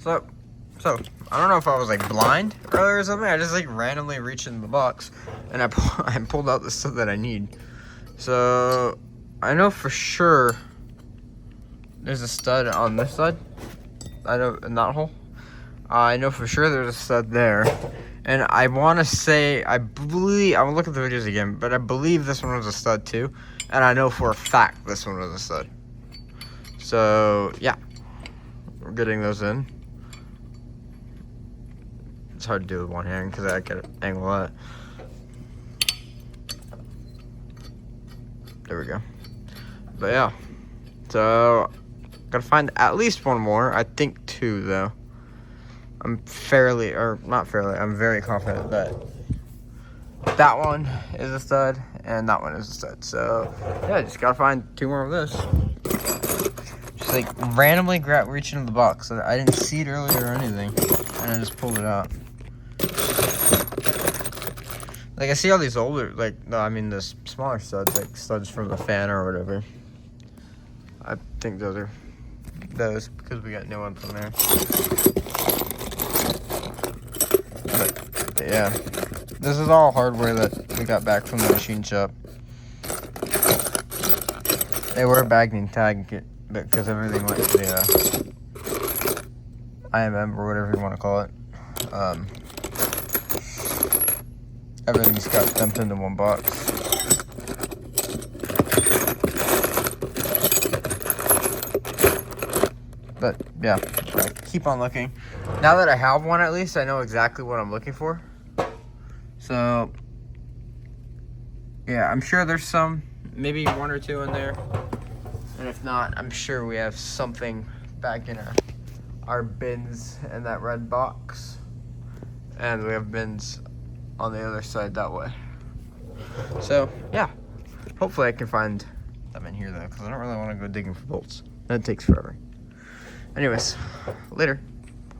So, I don't know if I was like blind earlier or something. I just like randomly reached in the box and I pulled out the stuff that I need. So, I know for sure there's a stud on this side. I know in that hole. I know for sure there's a stud there. And I want to say, I believe, I will look at the videos again, but I believe this one was a stud too. And I know for a fact this one was a stud. So, yeah. We're getting those in. It's hard to do with one hand because I gotta angle that. There we go. But yeah. So, gotta find at least one more. I think two though. I'm very confident that that one is a stud and that one is a stud. So yeah, just gotta find two more of this. Just like randomly reach into the box. I didn't see it earlier or anything, and I just pulled it out. Like I see all these older, the smaller studs, like studs from the fan or whatever. I think those are those because we got new ones in there. But yeah, this is all hardware that we got back from the machine shop. They were bagged and tagged it because everything went to the IMM or whatever you want to call it. Everything's got dumped into one box. But yeah, I keep on looking. Now that I have one, at least I know exactly what I'm looking for. So yeah, I'm sure there's some, maybe one or two in there. And if not, I'm sure we have something back in our bins in that red box. And we have bins on the other side that way. So yeah, hopefully I can find them in here though, because I don't really want to go digging for bolts. That takes forever. Anyways, later.